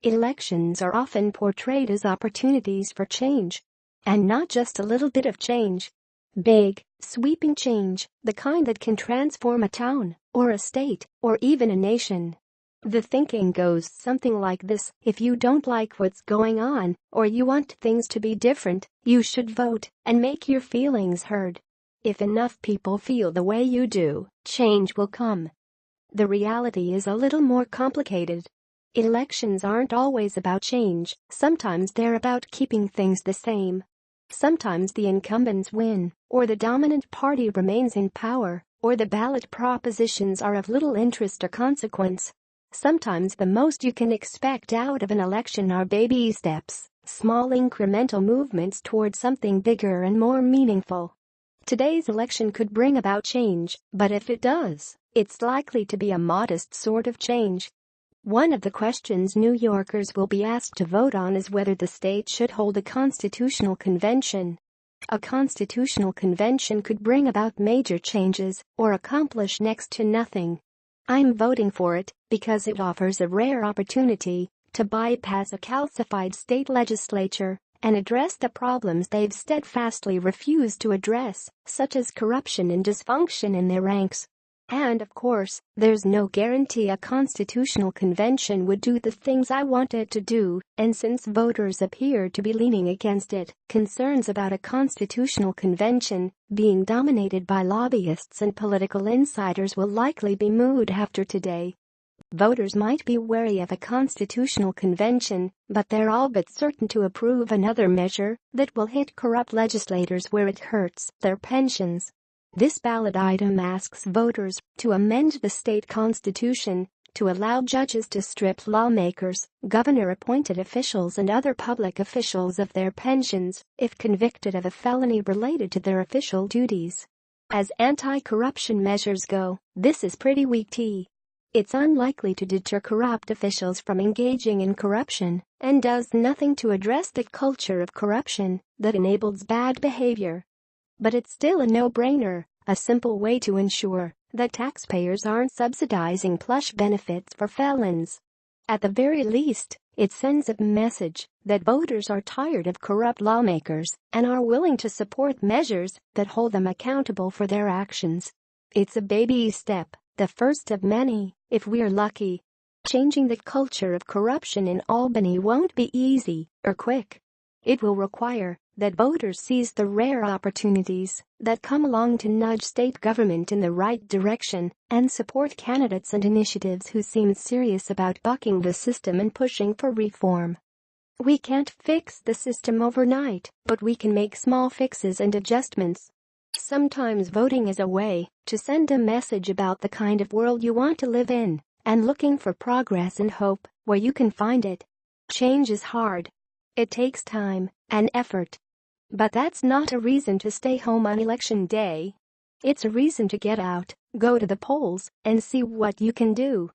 Elections are often portrayed as opportunities for change. And not just a little bit of change. Big, sweeping change, the kind that can transform a town, or a state, or even a nation. The thinking goes something like this: if you don't like what's going on, or you want things to be different, you should vote and make your feelings heard. If enough people feel the way you do, change will come. The reality is a little more complicated. Elections aren't always about change, sometimes they're about keeping things the same. Sometimes the incumbents win, or the dominant party remains in power, or the ballot propositions are of little interest or consequence. Sometimes the most you can expect out of an election are baby steps, small incremental movements toward something bigger and more meaningful. Today's election could bring about change, but if it does, it's likely to be a modest sort of change. One of the questions New Yorkers will be asked to vote on is whether the state should hold a constitutional convention. A constitutional convention could bring about major changes or accomplish next to nothing. I'm voting for it because it offers a rare opportunity to bypass a calcified state legislature and address the problems they've steadfastly refused to address, such as corruption and dysfunction in their ranks. And of course, there's no guarantee a constitutional convention would do the things I want it to do, and since voters appear to be leaning against it, concerns about a constitutional convention being dominated by lobbyists and political insiders will likely be moot after today. Voters might be wary of a constitutional convention, but they're all but certain to approve another measure that will hit corrupt legislators where it hurts: their pensions. This ballot item asks voters to amend the state constitution to allow judges to strip lawmakers, governor-appointed officials and other public officials of their pensions if convicted of a felony related to their official duties. As anti-corruption measures go, this is pretty weak tea. It's unlikely to deter corrupt officials from engaging in corruption and does nothing to address the culture of corruption that enables bad behavior. But it's still a no-brainer, a simple way to ensure that taxpayers aren't subsidizing plush benefits for felons. At the very least, it sends a message that voters are tired of corrupt lawmakers and are willing to support measures that hold them accountable for their actions. It's a baby step, the first of many, if we're lucky. Changing the culture of corruption in Albany won't be easy or quick. It will require that voters seize the rare opportunities that come along to nudge state government in the right direction and support candidates and initiatives who seem serious about bucking the system and pushing for reform. We can't fix the system overnight, but we can make small fixes and adjustments. Sometimes voting is a way to send a message about the kind of world you want to live in, and looking for progress and hope where you can find it. Change is hard. It takes time and effort. But that's not a reason to stay home on election day. It's a reason to get out, go to the polls, and see what you can do.